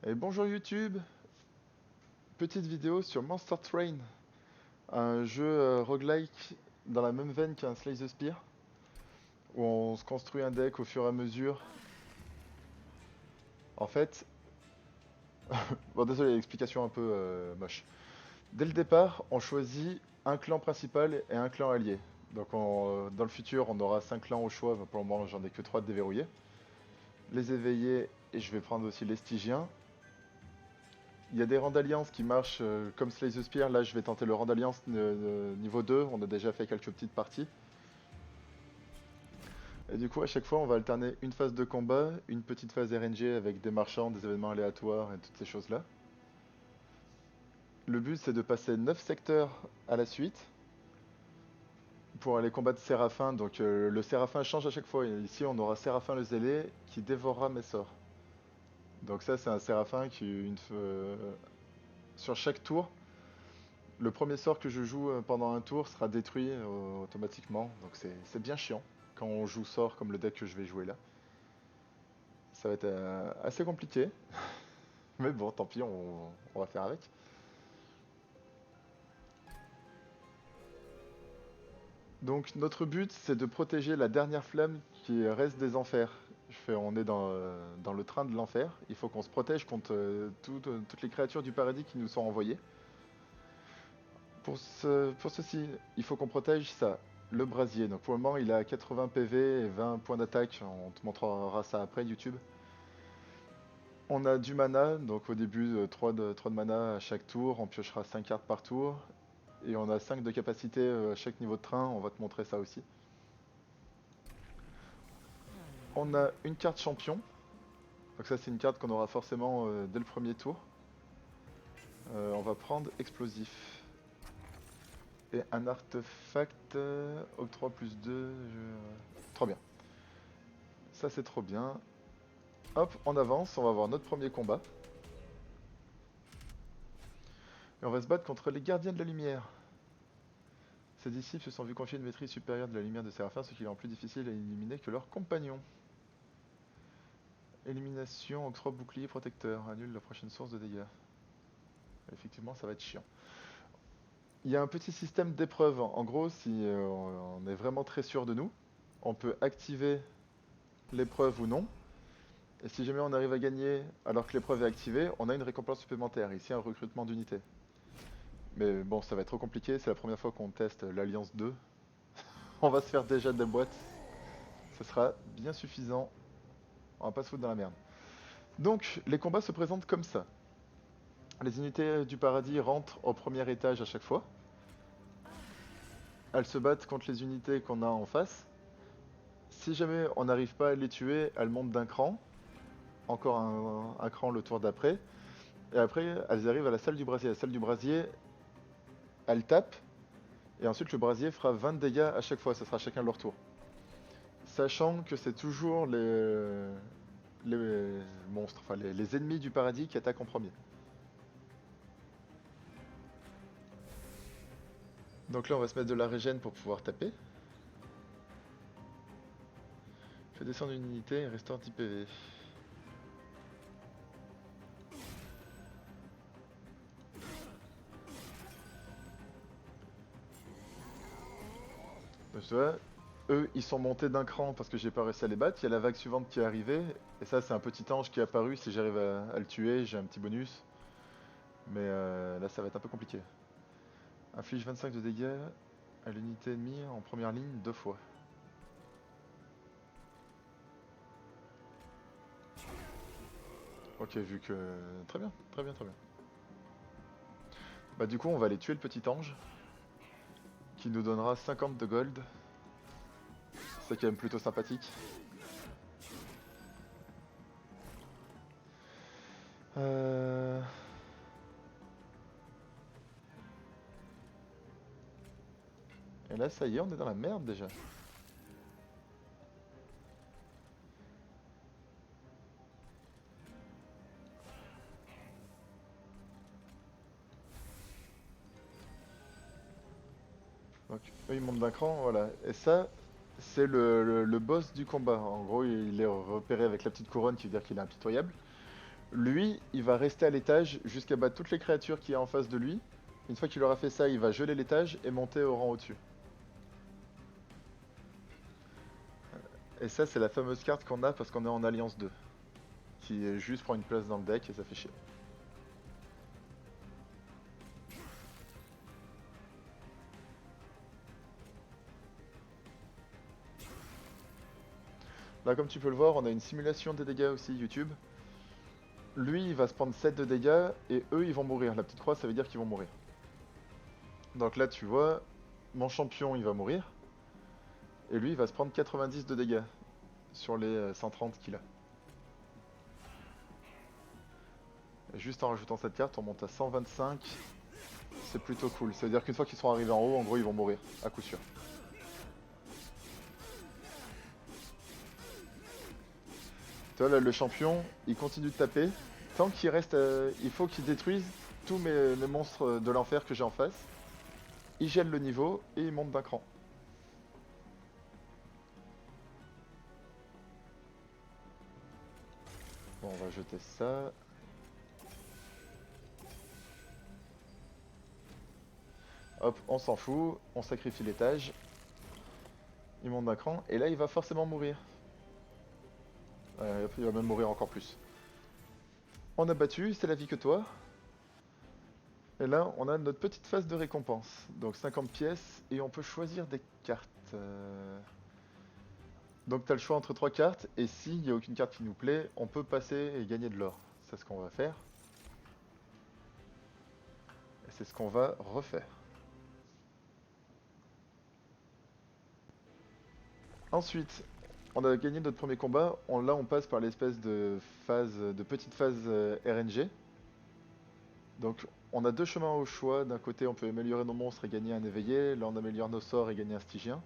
Et bonjour YouTube, petite vidéo sur Monster Train, un jeu roguelike dans la même veine qu'un Slay the Spire, où on se construit un deck au fur et à mesure. En fait, bon désolé, l'explication un peu moche. Dès le départ, on choisit un clan principal et un clan allié. Donc dans le futur, on aura 5 clans au choix, pour le moment j'en ai que 3 de déverrouillés. Les éveillés, et je vais prendre aussi les Stygiens. Il y a des rangs d'alliance qui marchent comme Slay the Spire. Là, je vais tenter le rang d'alliance niveau 2. On a déjà fait quelques petites parties. Et du coup, à chaque fois, on va alterner une phase de combat, une petite phase RNG avec des marchands, des événements aléatoires et toutes ces choses-là. Le but, c'est de passer 9 secteurs à la suite pour aller combattre Séraphin. Donc, le Séraphin change à chaque fois. Et ici, on aura Séraphin le Zélé qui dévorera mes sorts. Donc, ça, c'est un Séraphin qui, sur chaque tour, le premier sort que je joue pendant un tour sera détruit automatiquement, donc c'est bien chiant quand on joue sort comme le deck que je vais jouer là. Ça va être assez compliqué, mais bon, tant pis, on va faire avec. Donc notre but, c'est de protéger la dernière flamme qui reste des enfers. On est dans le train de l'enfer, il faut qu'on se protège contre toutes les créatures du paradis qui nous sont envoyées. Pour ceci, il faut qu'on protège ça, le brasier. Donc pour le moment, il a 80 PV et 20 points d'attaque. On te montrera ça après, YouTube. On a du mana, donc au début 3 de mana à chaque tour. On piochera 5 cartes par tour. Et on a 5 de capacité à chaque niveau de train. On va te montrer ça aussi. On a une carte champion. Donc ça, c'est une carte qu'on aura forcément dès le premier tour. On va prendre explosif. Et un artefact, octroi plus 2. Trop bien. Ça, c'est trop bien. Hop, on avance, on va voir notre premier combat. Et on va se battre contre les gardiens de la lumière. Ces disciples se sont vus confier une maîtrise supérieure de la lumière de Séraphin, ce qui les rend plus difficile à éliminer que leurs compagnons. Élimination, octroi bouclier protecteur, annule la prochaine source de dégâts. Effectivement, ça va être chiant. Il y a un petit système d'épreuves. En gros, si on est vraiment très sûr de nous, on peut activer l'épreuve ou non. Et si jamais on arrive à gagner alors que l'épreuve est activée, on a une récompense supplémentaire. Ici, un recrutement d'unités. Mais bon, ça va être trop compliqué, c'est la première fois qu'on teste l'Alliance 2. On va se faire déjà des boîtes. Ce sera bien suffisant. On va pas se foutre dans la merde. Donc, les combats se présentent comme ça. Les unités du paradis rentrent au premier étage à chaque fois. Elles se battent contre les unités qu'on a en face. Si jamais on n'arrive pas à les tuer, elles montent d'un cran. Encore un cran le tour d'après. Et après, elles arrivent à la salle du brasier. La salle du brasier, elles tapent. Et ensuite, le brasier fera 20 de dégâts à chaque fois. Ça sera chacun leur tour. Sachant que c'est toujours les monstres, enfin les ennemis du paradis qui attaquent en premier. Donc là, on va se mettre de la régène pour pouvoir taper. Fais descendre une unité et restaure 10 PV. Donc, tu vois, eux, ils sont montés d'un cran parce que j'ai pas réussi à les battre. Il y a la vague suivante qui est arrivée. Et ça, c'est un petit ange qui est apparu. Si j'arrive à le tuer, j'ai un petit bonus. Mais là, ça va être un peu compliqué. Inflige 25 de dégâts à l'unité ennemie en première ligne 2 fois. Ok, vu que... Très bien, très bien, très bien. Bah du coup, on va aller tuer le petit ange. Qui nous donnera 50 de gold. C'est quand même plutôt sympathique. Euh... Et là, ça y est, on est dans la merde déjà. Donc, eux, ils montent d'un cran, voilà. Et ça, c'est le boss du combat. En gros, il est repéré avec la petite couronne qui veut dire qu'il est impitoyable. Lui, il va rester à l'étage jusqu'à battre toutes les créatures qu'il y a en face de lui. Une fois qu'il aura fait ça, il va geler l'étage et monter au rang au-dessus. Et ça, c'est la fameuse carte qu'on a parce qu'on est en Alliance 2. Qui juste prend une place dans le deck et ça fait chier. Là, comme tu peux le voir, on a une simulation des dégâts aussi YouTube. Lui, il va se prendre 7 de dégâts et eux, ils vont mourir. La petite croix, ça veut dire qu'ils vont mourir. Donc là, tu vois, mon champion, il va mourir. Et lui, il va se prendre 90 de dégâts sur les 130 qu'il a. Et juste en rajoutant cette carte, on monte à 125. C'est plutôt cool. Ça veut dire qu'une fois qu'ils seront arrivés en haut, en gros, ils vont mourir, à coup sûr. Tu vois, là, le champion, il continue de taper. Tant qu'il reste... il faut qu'il détruise tous les monstres de l'enfer que j'ai en face. Il gèle le niveau et il monte d'un cran. Bon, on va jeter ça. Hop, on s'en fout. On sacrifie l'étage. Il monte d'un cran. Et là, il va forcément mourir. Il va même mourir encore plus. On a battu, c'est la vie que toi. Et là, on a notre petite phase de récompense. Donc 50 pièces et on peut choisir des cartes. Donc tu as le choix entre 3 cartes et s'il n'y a aucune carte qui nous plaît, on peut passer et gagner de l'or. C'est ce qu'on va faire. Et c'est ce qu'on va refaire. Ensuite, on a gagné notre premier combat. Là, on passe par l'espèce de phase, de petite phase RNG. Donc on a deux chemins au choix. D'un côté, on peut améliorer nos monstres et gagner un éveillé. Là, on améliore nos sorts et gagner un stygien.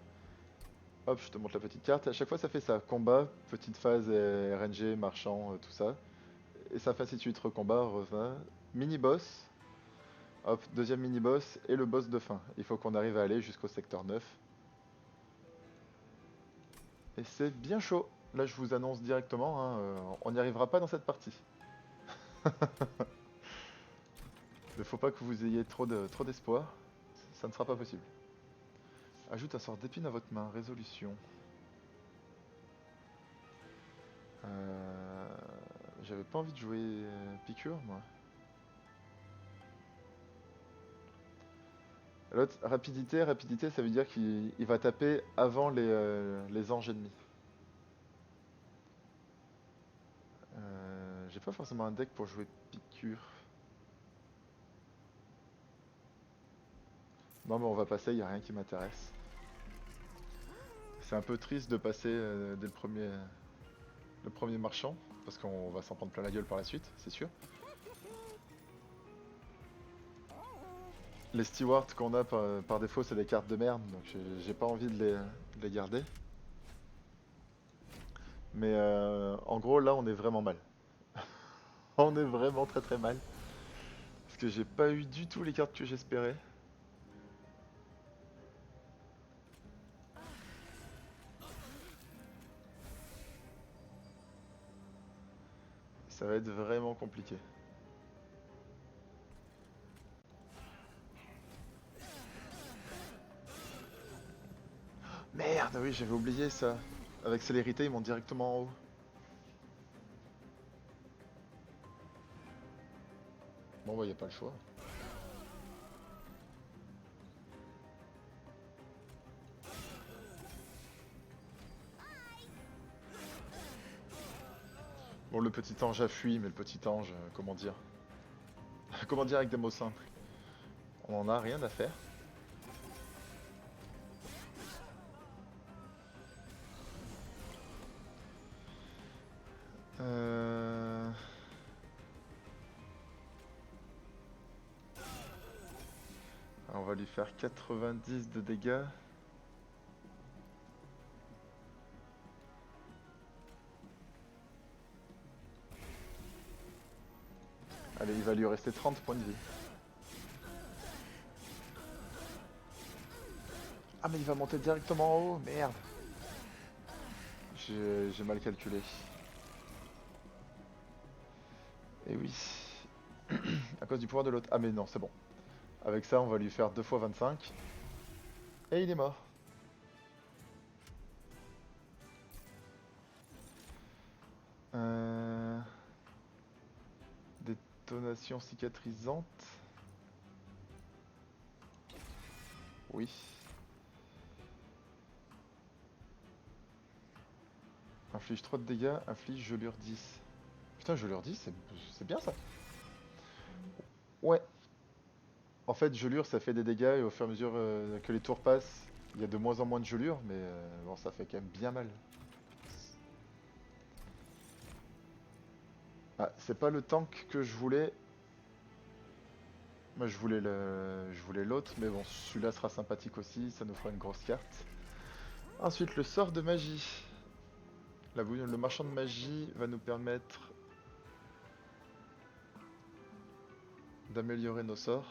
Hop, je te montre la petite carte. À chaque fois, ça fait ça. Combat, petite phase RNG, marchand, tout ça. Et ça fait ainsi de suite. Recombat, revin. Mini-boss. Hop, deuxième mini-boss et le boss de fin. Il faut qu'on arrive à aller jusqu'au secteur 9. Et c'est bien chaud. Là, je vous annonce directement, hein, on n'y arrivera pas dans cette partie. Il faut pas que vous ayez trop d'espoir. Ça ne sera pas possible. Ajoute un sort d'épine à votre main. Résolution. Euh, J'avais pas envie de jouer piqûre, moi. L'autre, rapidité, rapidité, ça veut dire qu'il va taper avant les anges ennemis. J'ai pas forcément un deck pour jouer piqûre. Non mais on va passer, il n'y a rien qui m'intéresse. C'est un peu triste de passer dès le premier marchand, parce qu'on va s'en prendre plein la gueule par la suite, c'est sûr. Les stewards qu'on a par défaut, c'est des cartes de merde, donc j'ai pas envie de les garder. Mais en gros, là, on est vraiment mal. On est vraiment très très mal. Parce que j'ai pas eu du tout les cartes que j'espérais. Ça va être vraiment compliqué. Merde, oui, j'avais oublié ça. Avec célérité, ils montent directement en haut. Bon, bah, y a pas le choix. Bon, le petit ange a fui, mais le petit ange, comment dire? Comment dire avec des mots simples? On en a rien à faire. Euh... On va lui faire 90 de dégâts. Allez, il va lui rester 30 points de vie. Ah mais il va monter directement en haut, merde. J'ai mal calculé. Et oui. À cause du pouvoir de l'autre. Ah mais non, c'est bon. Avec ça, on va lui faire 2 fois 25. Et il est mort. Euh... Détonation cicatrisante. Oui. Inflige 3 de dégâts, inflige gelure 10. Putain, gelure 10, c'est bien ça. Ouais. En fait, gelure, ça fait des dégâts et au fur et à mesure que les tours passent, il y a de moins en moins de gelure, mais bon, ça fait quand même bien mal. Ah, c'est pas le tank que je voulais. Moi, je voulais l'autre, mais bon, celui-là sera sympathique aussi, ça nous fera une grosse carte. Ensuite, le sort de magie. Le marchand de magie va nous permettre d'améliorer nos sorts.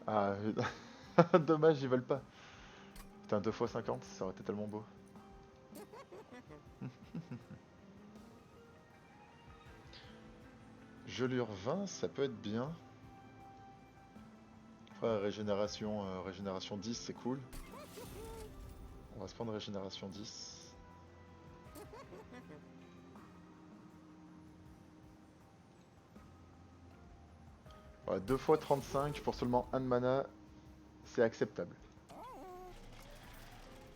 Ah, dommage, ils veulent pas. Putain, 2 fois 50, ça aurait été tellement beau. Gelure 20, ça peut être bien. Après, régénération 10, c'est cool. On va se prendre régénération 10. Ouais, 2 fois 35 pour seulement 1 de mana, c'est acceptable.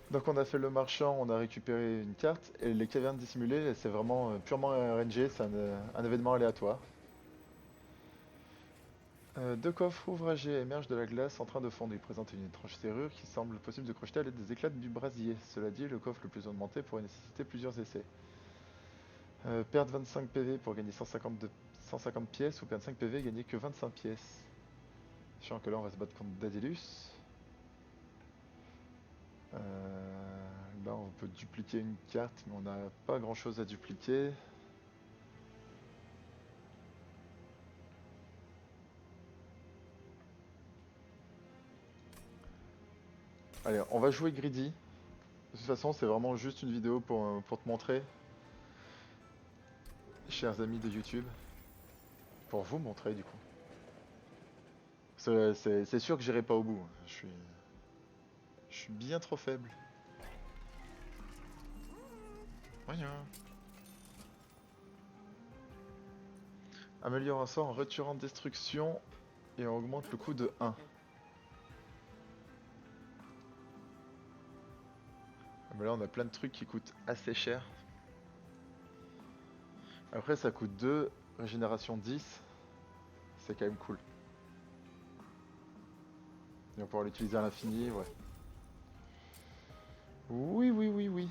Donc on a fait le marchand, on a récupéré une carte, et les cavernes dissimulées, c'est vraiment purement RNG, c'est un événement aléatoire. Deux coffres ouvragés émergent de la glace en train de fondre. Ils présentent une étrange serrure qui semble possible de crocheter à l'aide des éclats du brasier. Cela dit, le coffre le plus augmenté pourrait nécessiter plusieurs essais. Perdre 25 PV pour gagner 150 pièces ou perdre 5 PV et gagner que 25 pièces. Sachant que là on va se battre contre Daedalus. Là on peut dupliquer une carte mais on n'a pas grand chose à dupliquer. Allez, on va jouer Greedy. De toute façon c'est vraiment juste une vidéo pour te montrer, chers amis de YouTube. Pour vous montrer du coup. C'est sûr que j'irai pas au bout. Je suis bien trop faible. Rien. Améliore un sort en retirant destruction et on augmente le coût de 1. Ah, mais là on a plein de trucs qui coûtent assez cher. Après ça coûte 2, régénération 10. C'est quand même cool. Et on va pouvoir l'utiliser à l'infini, ouais. Oui, oui, oui, oui.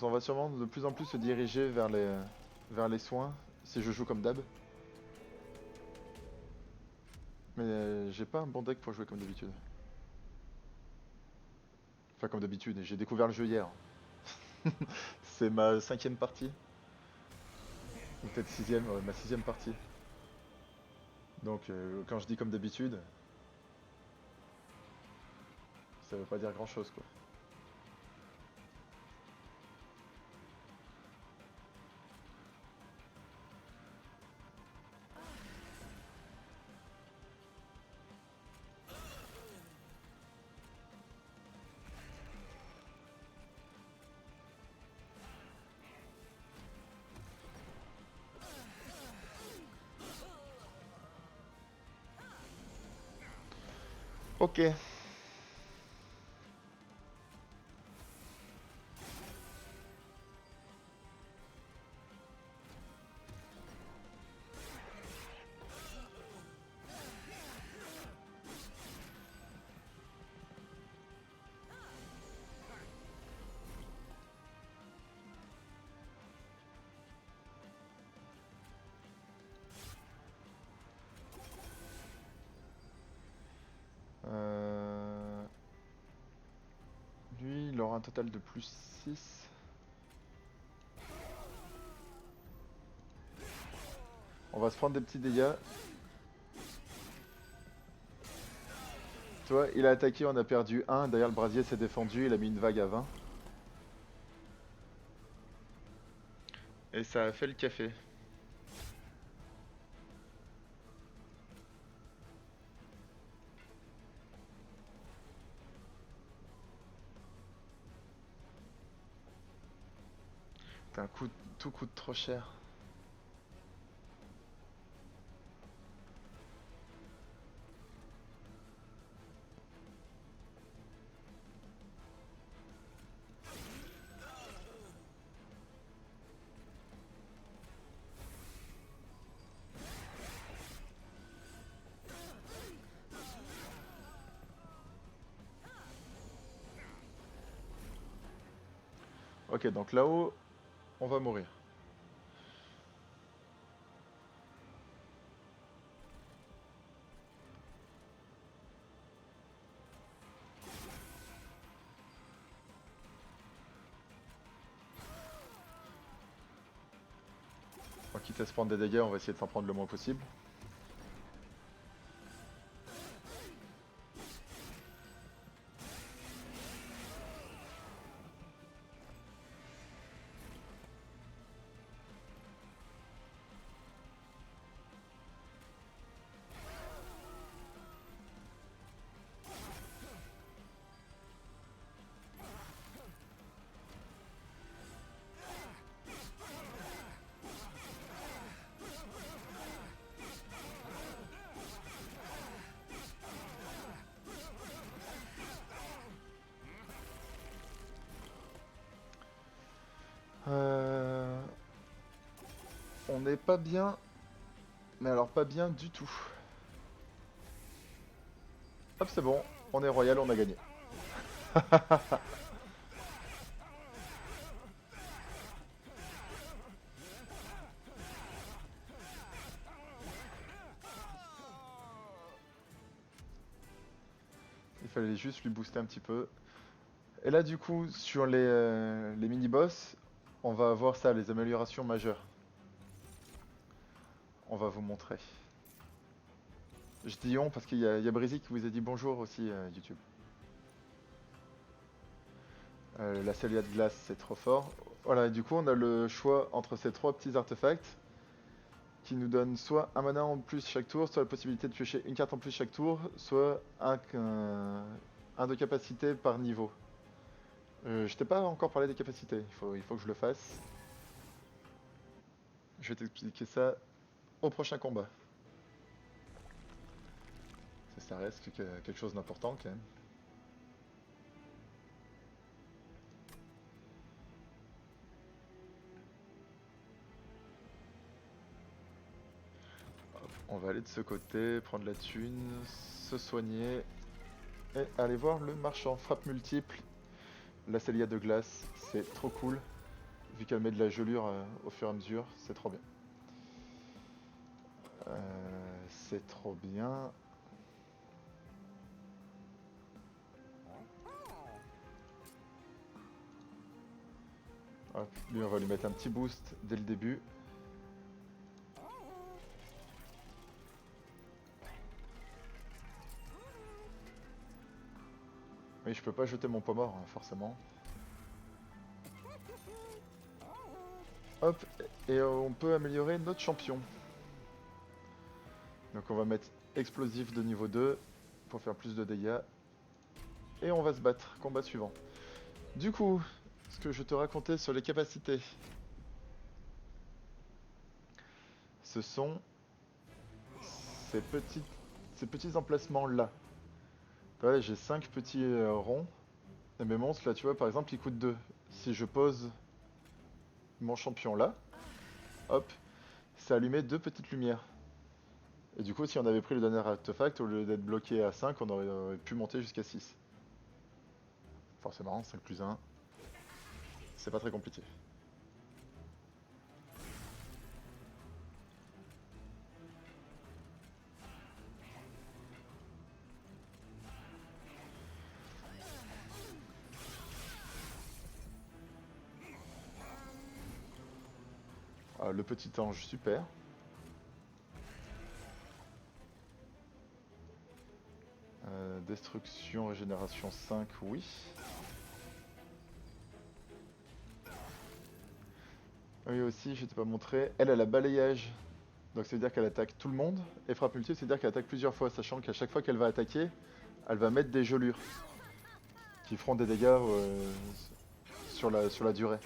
On va sûrement de plus en plus se diriger vers les soins, si je joue comme d'hab. Mais j'ai pas un bon deck pour jouer comme d'habitude. Enfin comme d'habitude, j'ai découvert le jeu hier. C'est ma 5ème partie. Ou peut-être 6ème, ouais, ma 6ème partie. Donc quand je dis comme d'habitude, ça veut pas dire grand chose quoi. Ok. Lui, il aura un total de plus 6. On va se prendre des petits dégâts. Tu vois, il a attaqué, on a perdu 1. D'ailleurs, le brasier s'est défendu, il a mis une vague à 20. Et ça a fait le café. Tout coûte trop cher. Ok, donc là-haut, on va mourir. Bon, quitte à se prendre des dégâts, on va essayer de s'en prendre le moins possible. Euh... On n'est pas bien, mais alors pas bien du tout. Hop, c'est bon, on est royal, on a gagné. Il fallait juste lui booster un petit peu. Et là, du coup, sur les mini-boss, on va avoir ça, les améliorations majeures. On va vous montrer. Je dis on parce qu'il y a Brésil qui vous a dit bonjour aussi, YouTube. La Célia de glace, c'est trop fort. Voilà, et du coup, on a le choix entre ces trois petits artefacts qui nous donnent soit un mana en plus chaque tour, soit la possibilité de piocher une carte en plus chaque tour, soit un de capacité par niveau. Je t'ai pas encore parlé des capacités, il faut que je le fasse. Je vais t'expliquer ça au prochain combat. Ça reste quelque chose d'important quand même. Hop, on va aller de ce côté, prendre la thune, se soigner et aller voir le marchand. Frappe multiple, la Célia de glace, c'est trop cool. Vu qu'elle met de la gelure au fur et à mesure, c'est trop bien. C'est trop bien. Hop, lui on va lui mettre un petit boost dès le début. Oui, je peux pas jeter mon pot mort, hein, forcément. Hop, et on peut améliorer notre champion. Donc on va mettre explosif de niveau 2 pour faire plus de dégâts. Et on va se battre, combat suivant. Du coup, ce que je te racontais sur les capacités, ce sont ces petits emplacements là. Ouais, j'ai 5 petits ronds. Et mes monstres là, tu vois, par exemple, ils coûtent 2. Si je pose mon champion là, hop, ça allumait 2 petites lumières. Et du coup, si on avait pris le dernier artefact, au lieu d'être bloqué à 5, on aurait pu monter jusqu'à 6. Forcément, 5 plus 1, c'est pas très compliqué. Ah, le petit ange, super. Destruction, régénération 5, oui. Oui aussi, je t'ai pas montré. Elle a balayage. Donc ça veut dire qu'elle attaque tout le monde. Et frappe multiple, c'est-à-dire qu'elle attaque plusieurs fois, sachant qu'à chaque fois qu'elle va attaquer, elle va mettre des gelures qui feront des dégâts sur la durée.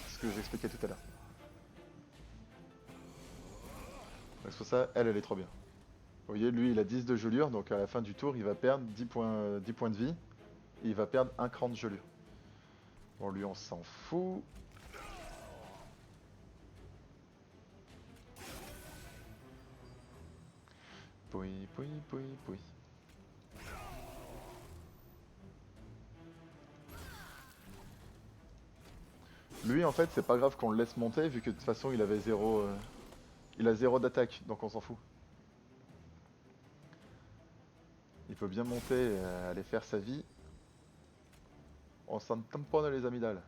C'est ce que j'expliquais tout à l'heure. Donc c'est pour ça, elle est trop bien. Vous voyez, lui il a 10 de gelure, donc à la fin du tour il va perdre 10 points de vie. Et il va perdre un cran de gelure. Bon lui on s'en fout. Poui, poui, poui, poui. Lui en fait c'est pas grave qu'on le laisse monter vu que de toute façon il avait zéro, il a 0 d'attaque, donc on s'en fout. Il peut bien monter et aller faire sa vie. On s'en tamponne les amygdales.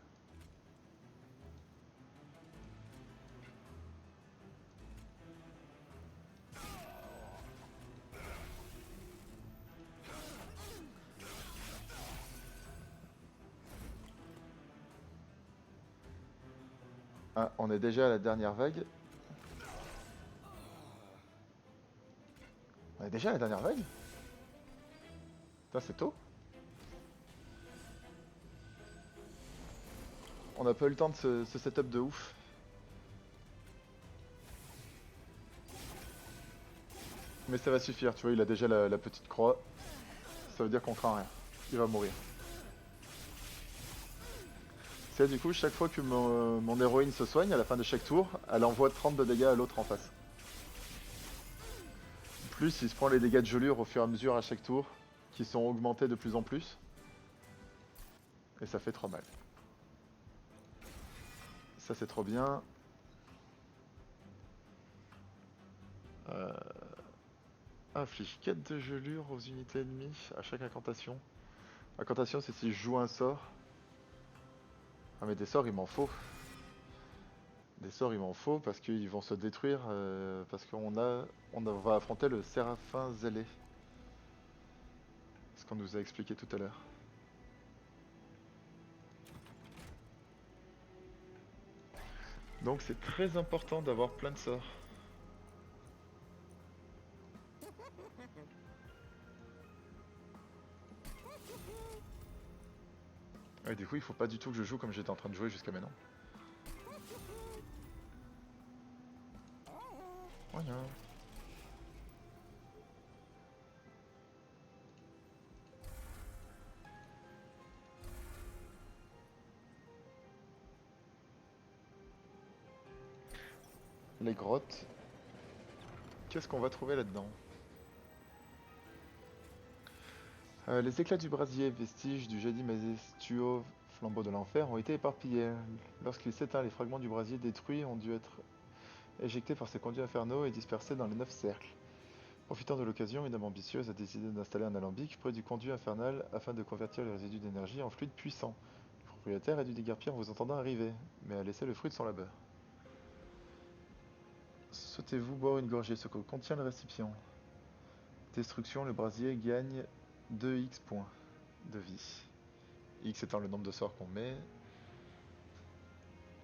Ah, on est déjà à la dernière vague. On est déjà à la dernière vague? Putain, c'est tôt. On n'a pas eu le temps de ce setup de ouf. Mais ça va suffire, tu vois, il a déjà la petite croix. Ça veut dire qu'on craint rien. Il va mourir. C'est du coup, chaque fois que mon héroïne se soigne, à la fin de chaque tour, elle envoie 30 de dégâts à l'autre en face. Plus, il se prend les dégâts de gelure au fur et à mesure à chaque tour, qui sont augmentés de plus en plus. Et ça fait trop mal. Ça c'est trop bien. Inflige 4 de gelure aux unités ennemies à chaque incantation. Incantation c'est si je joue un sort. Ah mais des sorts il m'en faut. Des sorts il m'en faut parce qu'ils vont se détruire parce on va affronter le Séraphin Zélé. Ce qu'on nous a expliqué tout à l'heure. Donc c'est très important d'avoir plein de sorts. Ouais, du coup il faut pas du tout que je joue comme j'étais en train de jouer jusqu'à maintenant. Voilà. Les grottes. Qu'est-ce qu'on va trouver là-dedans? Les éclats du brasier, vestiges du jadis majestueux flambeau de l'enfer, ont été éparpillés. Lorsqu'il s'éteint, les fragments du brasier détruits ont dû être éjectés par ses conduits infernaux et dispersés dans les 9 cercles. Profitant de l'occasion, une âme ambitieuse a décidé d'installer un alambic près du conduit infernal afin de convertir les résidus d'énergie en fluide puissant. Le propriétaire a dû déguerpir en vous entendant arriver, mais a laissé le fruit de son labeur. Souhaitez-vous boire une gorgée, ce que contient le récipient? Destruction, le brasier gagne 2x points de vie. X étant le nombre de sorts qu'on met.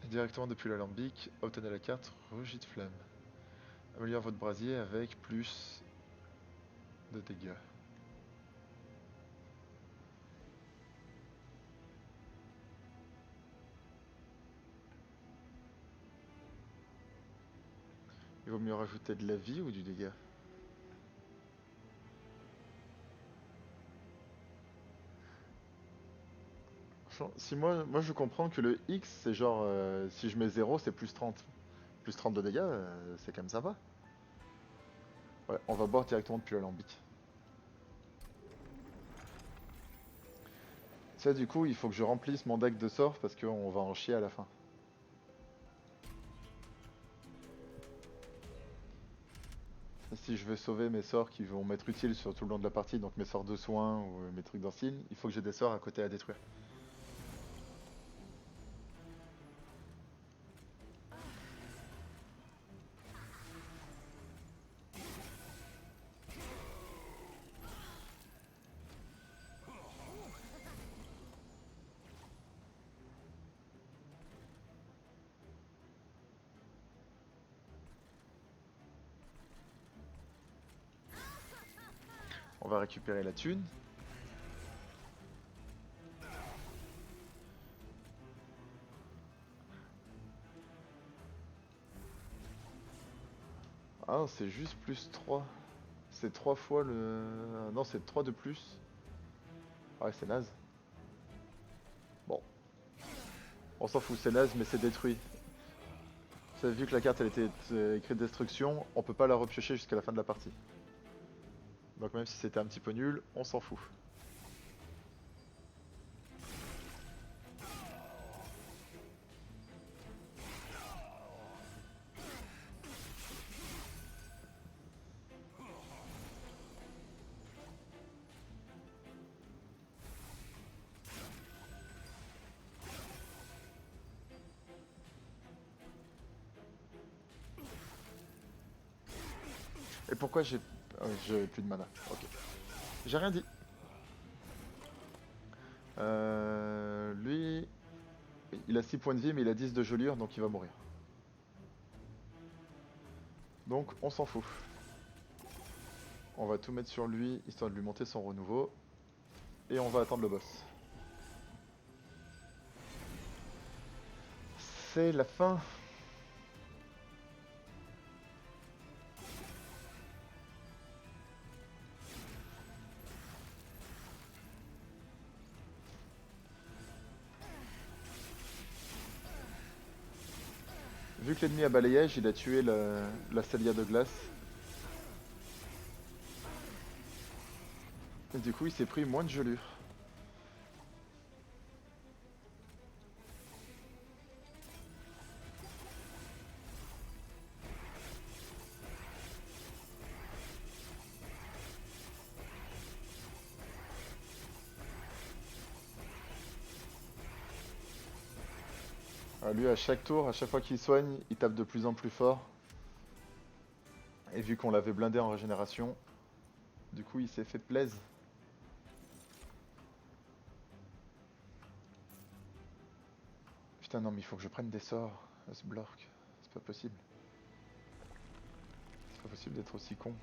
Directement depuis l'alambic, obtenez la carte Rugit de Flamme. Améliore votre brasier avec plus de dégâts. Il vaut mieux rajouter de la vie ou du dégât? Si moi je comprends que le X c'est genre si je mets 0 c'est plus 30. Plus 30 de dégâts, c'est quand même sympa. Ouais, on va boire directement depuis l'alambic. Ça du coup il faut que je remplisse mon deck de sorts parce qu'on va en chier à la fin. Et si je veux sauver mes sorts qui vont m'être utiles sur tout le long de la partie, donc mes sorts de soins ou mes trucs dans style, il faut que j'ai des sorts à côté à détruire. va récupérer la thune. Ah non, c'est juste plus 3. C'est 3 fois le... Non, c'est 3 de plus. Ah ouais, c'est naze. Bon, on s'en fout, c'est naze, mais c'est détruit. Vous avez vu que la carte elle était écrite destruction, on peut pas la repiocher jusqu'à la fin de la partie. Donc même si c'était un petit peu nul, on s'en fout. Et pourquoi j'ai... j'ai plus de mana. Ok. J'ai rien dit. Lui... Il a 6 points de vie mais il a 10 de gelure donc il va mourir. Donc on s'en fout. On va tout mettre sur lui histoire de lui monter son renouveau. Et on va attendre le boss. C'est la fin. Vu que l'ennemi a balayage, il a tué la Célia de glace. Et du coup il s'est pris moins de gelure. Lui à chaque tour, à chaque fois qu'il soigne, il tape de plus en plus fort. Et vu qu'on l'avait blindé en régénération, du coup il s'est fait plaise. Putain non mais il faut que je prenne des sorts à ce bloc. C'est pas possible. C'est pas possible d'être aussi con.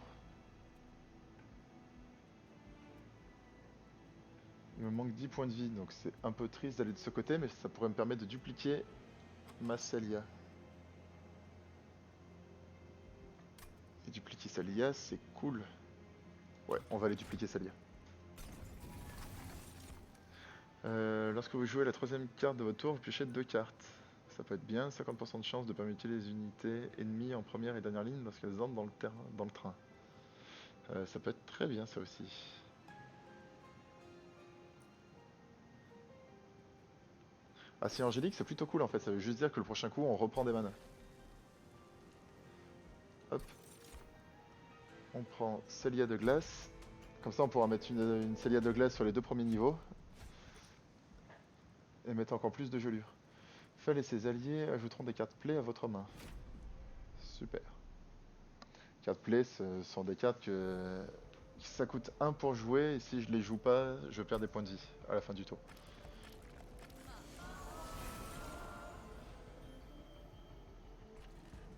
Il me manque 10 points de vie donc c'est un peu triste d'aller de ce côté mais ça pourrait me permettre de dupliquer ma Célia. Et dupliquer Célia c'est cool. Ouais on va aller dupliquer Célia. Lorsque vous jouez la troisième carte de votre tour, vous piochez 2 cartes. Ça peut être bien, 50% de chance de permuter les unités ennemies en première et dernière ligne lorsqu'elles entrent dans le train. Ça peut être très bien ça aussi. Ah si Angélique c'est plutôt cool en fait, ça veut juste dire que le prochain coup on reprend des manas. Hop. On prend Célia de glace. Comme ça on pourra mettre une Célia de glace sur les 2 premiers niveaux. Et mettre encore plus de gelure. Fel et ses alliés ajouteront des cartes play à votre main. Super. Cartes play ce sont des cartes que ça coûte 1 pour jouer et si je les joue pas, je perds des points de vie à la fin du tour.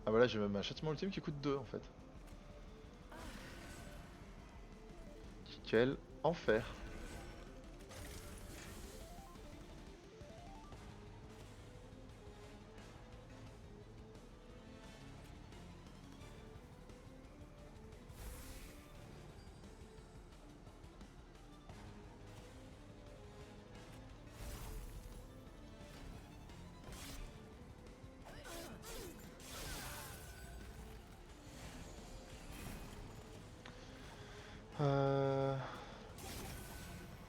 Ah voilà, j'ai même un châtiment ultime qui coûte 2 en fait. Quel enfer.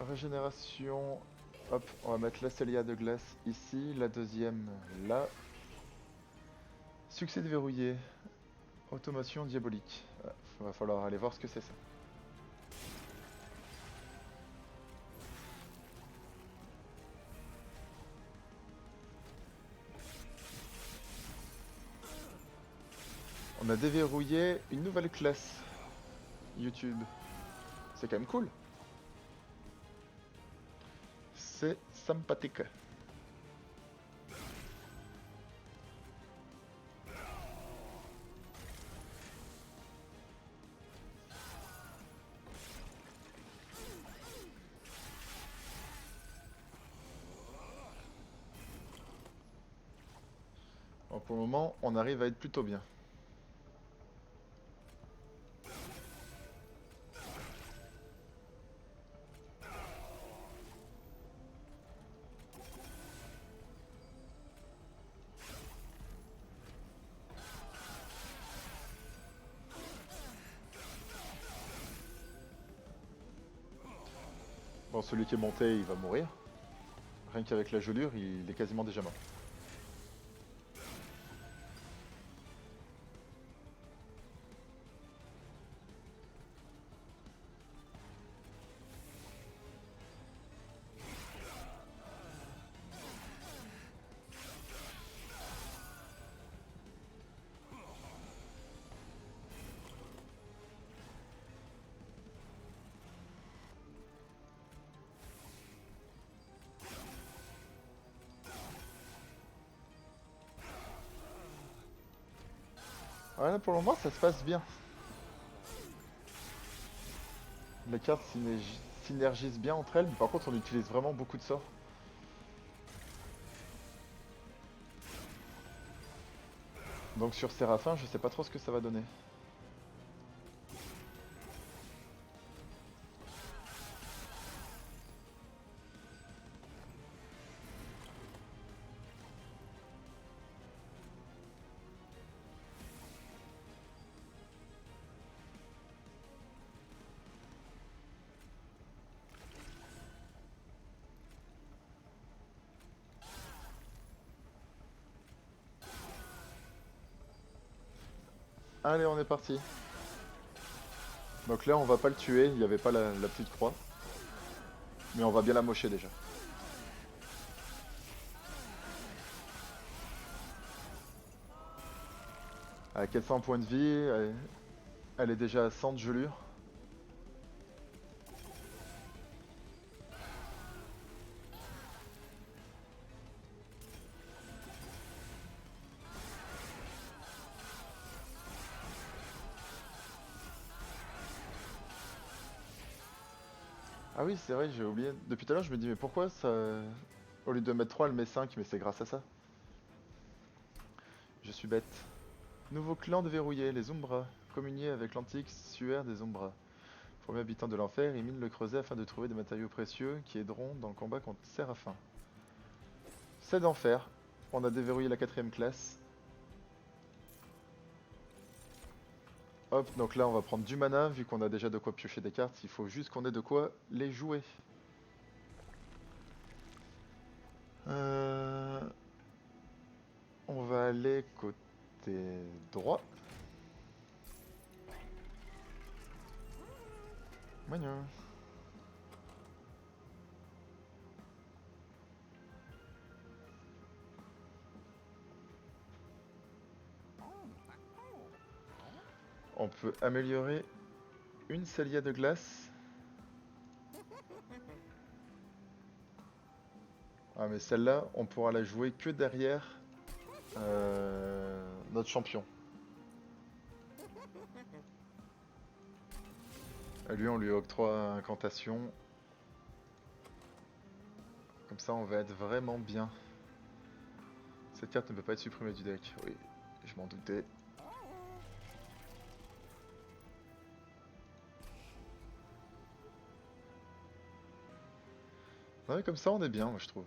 Régénération. Hop, on va mettre la Célia de glace ici, la deuxième là. Succès déverrouillé. Automation diabolique. Va falloir aller voir ce que c'est ça. On a déverrouillé une nouvelle classe YouTube. C'est quand même cool. C'est sympathique. Pour le moment, on arrive à être plutôt bien. Bon, celui qui est monté, il va mourir. Rien qu'avec la gelure, il est quasiment déjà mort. Ouais, pour le moment, ça se passe bien. Les cartes synergisent bien entre elles, mais par contre, on utilise vraiment beaucoup de sorts. Donc sur Séraphin, je sais pas trop ce que ça va donner. Allez, on est parti. Donc là, on va pas le tuer, il n'y avait pas la petite croix. Mais on va bien la mocher déjà. À 400 points de vie, elle est déjà à 100 de gelure. Ah oui, c'est vrai, j'ai oublié. Depuis tout à l'heure, je me dis, mais pourquoi ça... Au lieu de mettre 3, elle met 5, mais c'est grâce à ça. Je suis bête. Nouveau clan déverrouillé, les Umbras. Communier avec l'antique suaire des Umbras. Premier habitant de l'enfer, ils minent le creuset afin de trouver des matériaux précieux qui aideront dans le combat contre Séraphin. C'est d'enfer. On a déverrouillé la 4ème classe. Hop, donc là on va prendre du mana, vu qu'on a déjà de quoi piocher des cartes, il faut juste qu'on ait de quoi les jouer. Euh, On va aller côté droit. Mignon. On peut améliorer une Célia de glace. Ah mais celle-là, on pourra la jouer que derrière notre champion. À lui, on lui octroie incantation. Comme ça, on va être vraiment bien. Cette carte ne peut pas être supprimée du deck. Oui, je m'en doutais. Ouais, comme ça, on est bien, moi, je trouve.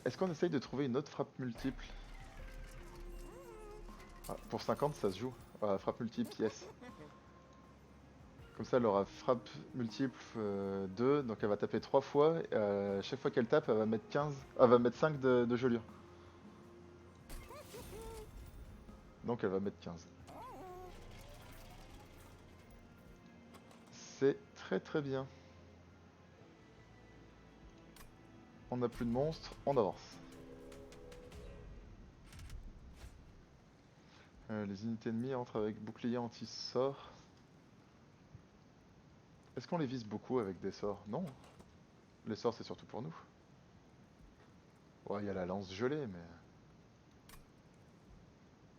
Est-ce qu'on essaye de trouver une autre frappe multiple? Ah, pour 50, ça se joue. Ah, frappe multiple, yes. Comme ça, elle aura frappe multiple 2, donc elle va taper 3 fois. Et, chaque fois qu'elle tape, elle va mettre 15, elle va mettre 5 de gelure. Donc elle va mettre 15. C'est très très bien. On n'a plus de monstres, on avance. Les unités ennemies entrent avec bouclier anti-sort. Est-ce qu'on les vise beaucoup avec des sorts? Non. Les sorts, c'est surtout pour nous. Ouais, il y a la lance gelée, mais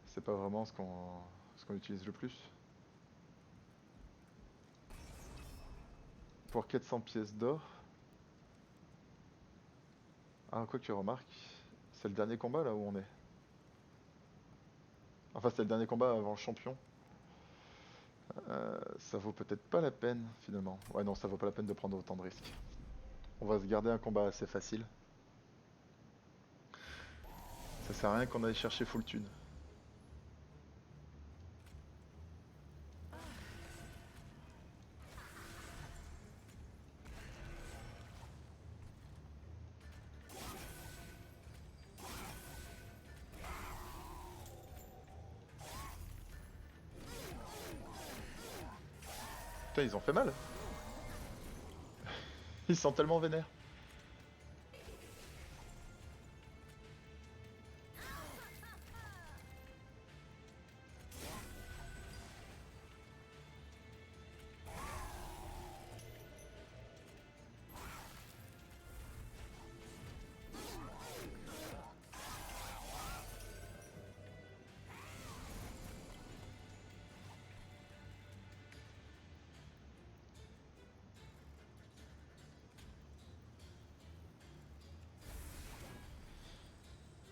c'est pas vraiment ce qu'on utilise le plus. Pour 400 pièces d'or. Ah, quoi que tu remarques, c'est le dernier combat là où on est. Enfin, c'est le dernier combat avant le champion. Ça vaut peut-être pas la peine finalement. Ouais, non, ça vaut pas la peine de prendre autant de risques. On va se garder un combat assez facile. Ça sert à rien qu'on aille chercher full thune. Putain, ils ont fait mal. Ils sont tellement vénères.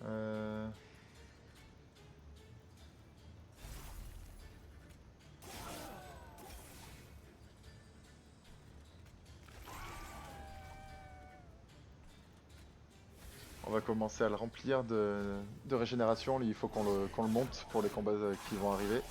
Euh... On va commencer à le remplir de régénération. Il faut qu'on le monte pour les combats qui vont arriver.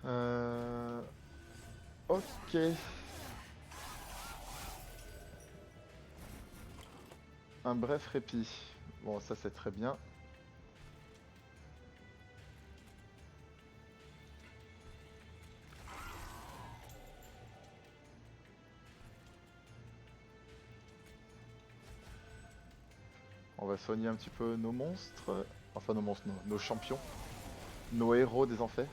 Euh... Ok. Un bref répit. Bon, ça c'est très bien. On va soigner un petit peu nos monstres. Enfin nos monstres, nos champions. Nos héros des enfers.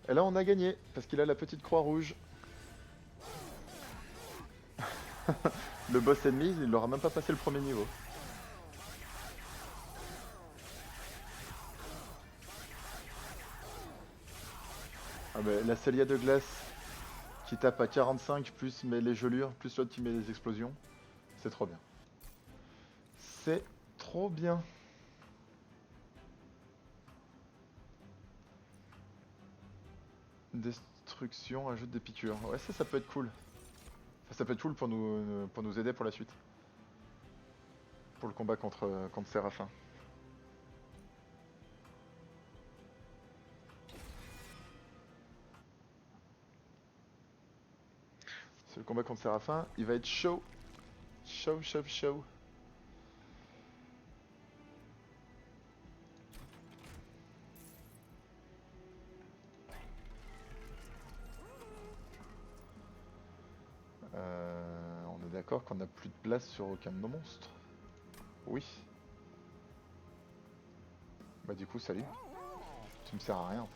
Et là on a gagné, parce qu'il a la petite croix rouge. Le boss ennemi, il n'aura même pas passé le premier niveau. Ah bah, la Célia de glace qui tape à 45, plus met les gelures, plus l'autre qui met les explosions. C'est trop bien. C'est trop bien. Destruction, ajoute des piqûres. Ouais, ça peut être cool. Enfin, ça peut être cool pour nous aider pour la suite. Pour le combat contre Séraphin. C'est le combat contre Séraphin, il va être chaud. Chaud, chaud, chaud. On est d'accord qu'on n'a plus de place sur aucun de nos monstres. Oui. Bah du coup, salut. Tu me sers à rien en fait.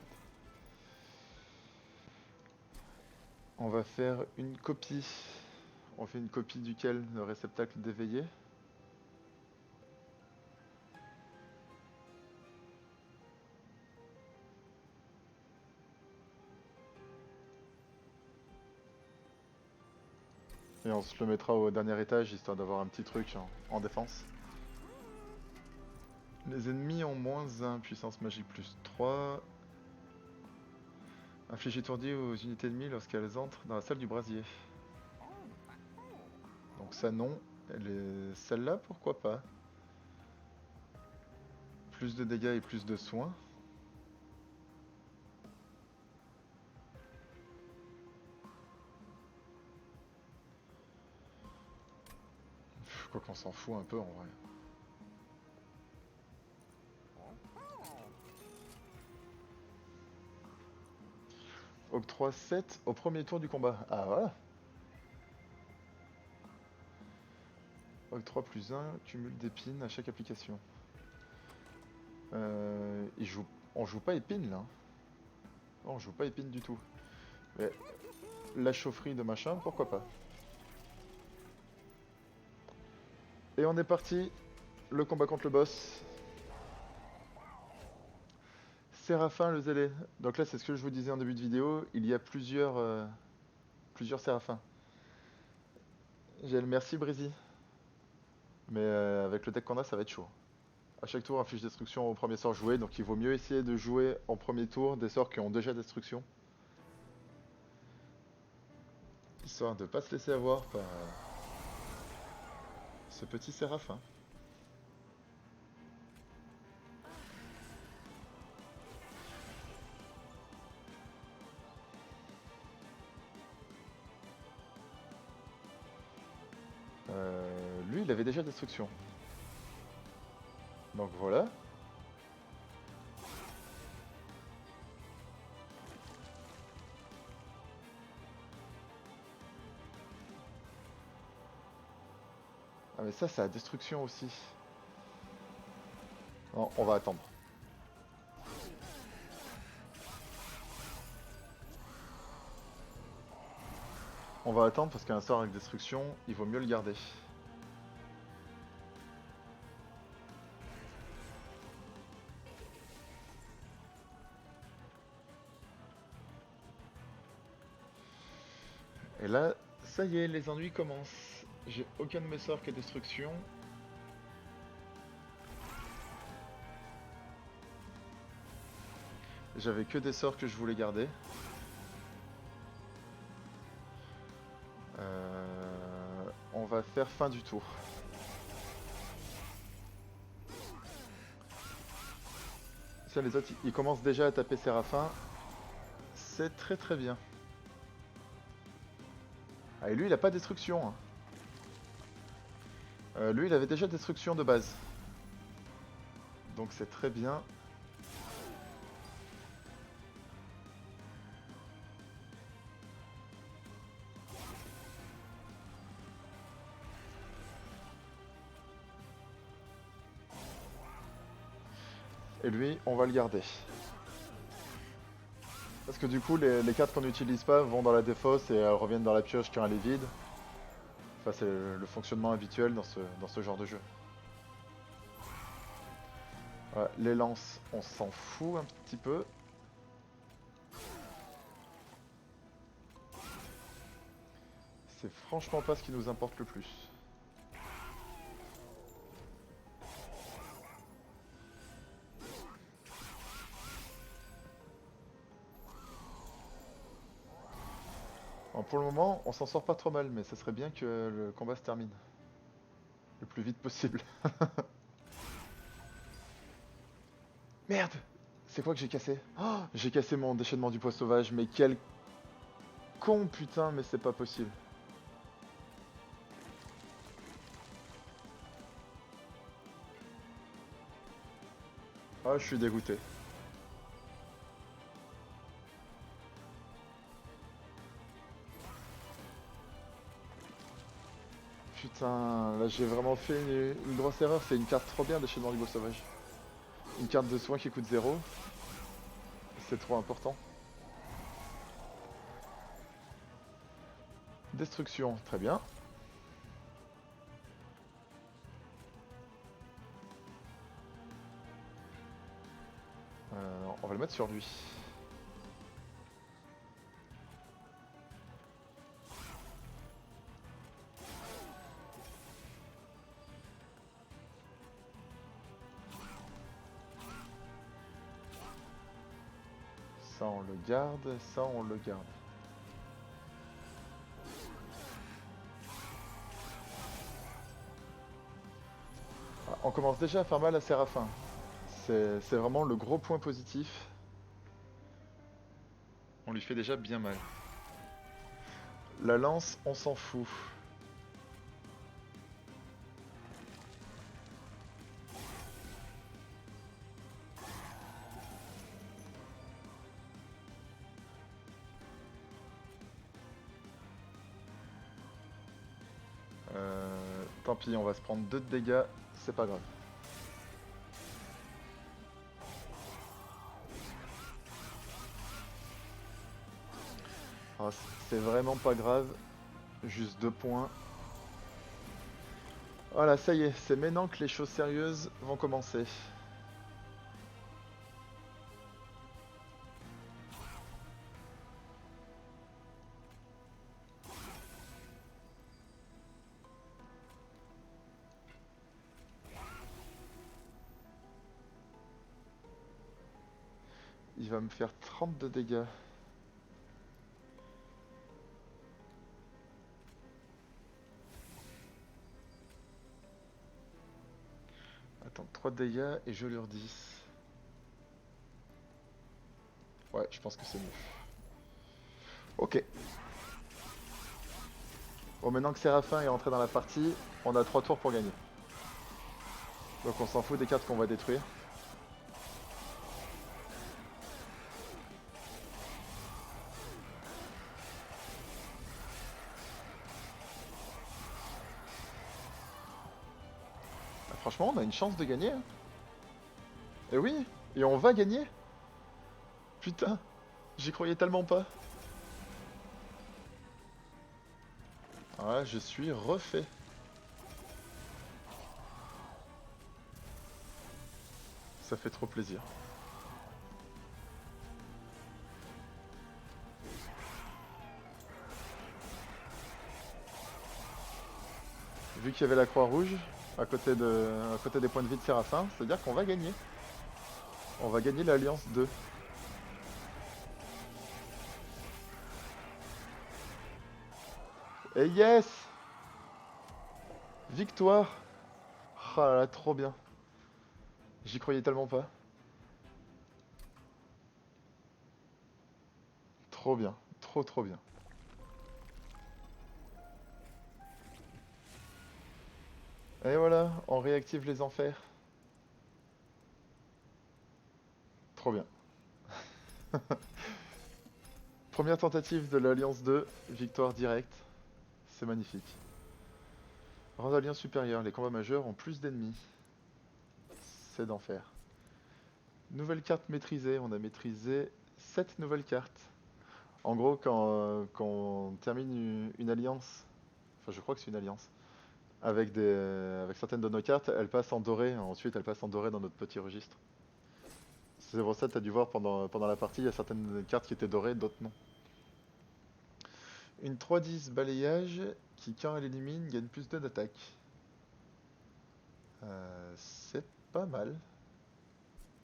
On va faire une copie. On fait une copie duquel le réceptacle d'éveillé. Et on se le mettra au dernier étage histoire d'avoir un petit truc en défense. Les ennemis ont -1, puissance magique +3. Inflige étourdi aux unités ennemies lorsqu'elles entrent dans la salle du brasier. Donc ça non. Celle-là pourquoi pas. Plus de dégâts et plus de soins. Quoi qu'on s'en fout un peu en vrai. Octroi 7 au premier tour du combat. Ah voilà. Octroi +1, cumul d'épines à chaque application. On joue pas épine là. Non, on joue pas épine du tout. Mais la chaufferie de machin, pourquoi pas. Et on est parti. Le combat contre le boss. Séraphin le zélé. Donc là, c'est ce que je vous disais en début de vidéo. Il y a plusieurs séraphins. J'ai le merci Brésil. Mais avec le deck qu'on a, ça va être chaud. À chaque tour, affiche destruction au premier sort joué. Donc il vaut mieux essayer de jouer en premier tour des sorts qui ont déjà destruction. Histoire de ne pas se laisser avoir par ce petit séraphin. Lui, il avait déjà destruction. Donc voilà. Ah mais ça a destruction aussi. Non, on va attendre. On va attendre parce qu'un sort avec destruction, il vaut mieux le garder. Et là, ça y est, les ennuis commencent. J'ai aucun de mes sorts qui a destruction. J'avais que des sorts que je voulais garder. On va faire fin du tour. Ça, les autres, ils commencent déjà à taper Séraphin. C'est très très bien. Ah, et lui, il a pas destruction. Lui, il avait déjà destruction de base. Donc c'est très bien. Et lui, on va le garder. Parce que du coup, les cartes qu'on n'utilise pas vont dans la défausse et reviennent dans la pioche quand elle est vide. Enfin, c'est le fonctionnement habituel dans ce genre de jeu. Ouais, les lances, on s'en fout un petit peu. C'est franchement pas ce qui nous importe le plus. Bon, pour le moment, on s'en sort pas trop mal, mais ça serait bien que le combat se termine. Le plus vite possible. Merde! C'est quoi que j'ai cassé? Oh, j'ai cassé mon déchaînement du poids sauvage, mais quel con putain, mais c'est pas possible. Ah, je suis dégoûté. Putain, là j'ai vraiment fait une grosse erreur, c'est une carte trop bien déchaînement du poids sauvage. Une carte de soin qui coûte 0. C'est trop important. Destruction, très bien. On va le mettre sur lui. Ça on le garde, ça on le garde. Ah, on commence déjà à faire mal à Séraphin. C'est vraiment le gros point positif. On lui fait déjà bien mal. La lance, on s'en fout. Tant pis, on va se prendre 2 de dégâts, c'est pas grave. Ah, c'est vraiment pas grave, juste 2 points. Voilà, ça y est, c'est maintenant que les choses sérieuses vont commencer. Il va me faire 30 de dégâts. Attends, 3 de dégâts et je lui redis. Ouais, je pense que c'est mieux. Ok. Bon, maintenant que Séraphin est entré dans la partie, on a 3 tours pour gagner. Donc on s'en fout des cartes qu'on va détruire. Ah, franchement, on a une chance de gagner. Hein. Et oui, et on va gagner. Putain, j'y croyais tellement pas. Ouais, je suis refait. Ça fait trop plaisir. Vu qu'il y avait la croix rouge à côté des points de vie de Séraphin, c'est-à-dire qu'on va gagner. On va gagner l'Alliance 2. Et yes! Victoire! Ah là là, trop bien. J'y croyais tellement pas. Trop bien. Trop bien. Et voilà, on réactive les enfers. Trop bien. Première tentative de l'Alliance 2, victoire directe. C'est magnifique. Rang d'Alliance supérieure, les combats majeurs ont plus d'ennemis. C'est d'enfer. Nouvelle carte maîtrisée, on a maîtrisé 7 nouvelles cartes. En gros, quand on termine une alliance, enfin je crois que c'est une alliance, avec certaines de nos cartes, elles passent en doré, ensuite elles passent en doré dans notre petit registre. C'est pour ça que tu as dû voir pendant la partie, il y a certaines cartes qui étaient dorées, d'autres non. Une 3-10 balayage qui, quand elle élimine, gagne plus 2 d'attaque. C'est pas mal.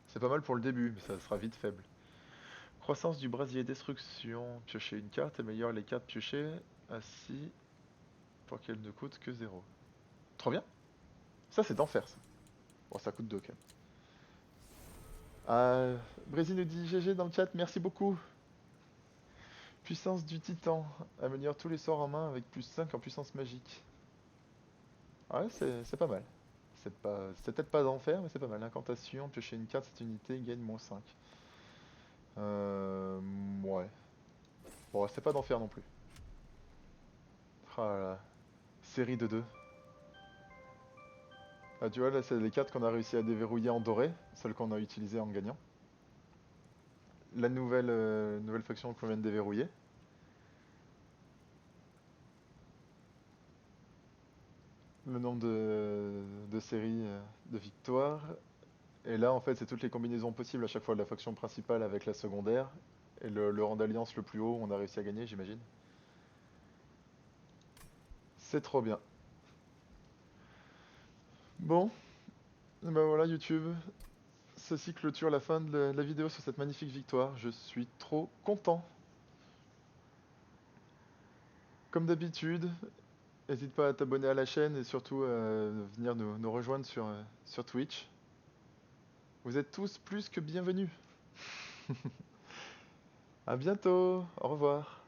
C'est pas mal pour le début, mais ça sera vite faible. Croissance du brasier destruction. Piocher une carte améliore les cartes piochées ainsi pour qu'elles ne coûtent que 0. Trop bien. Ça c'est d'enfer ça. Bon ça coûte 2 quand même. Brésil nous dit GG dans le chat, merci beaucoup. Puissance du titan. Améliore tous les sorts en main avec plus 5 en puissance magique. Ouais c'est pas mal. C'est peut-être pas d'enfer mais c'est pas mal. Incantation, piocher une carte, cette unité gagne moins 5. Ouais. Bon c'est pas d'enfer non plus. Ah là là. Série de 2. Ah, tu vois, là, c'est les cartes qu'on a réussi à déverrouiller en doré, celles qu'on a utilisées en gagnant. La nouvelle faction qu'on vient de déverrouiller. Le nombre de séries de victoires. Et là, en fait, c'est toutes les combinaisons possibles à chaque fois. La faction principale avec la secondaire. Et le rang d'alliance le plus haut, on a réussi à gagner, j'imagine. C'est trop bien. Bon, et ben voilà YouTube. Ceci clôture la fin de la vidéo sur cette magnifique victoire. Je suis trop content. Comme d'habitude, n'hésite pas à t'abonner à la chaîne et surtout à venir nous rejoindre sur Twitch. Vous êtes tous plus que bienvenus. À bientôt, au revoir.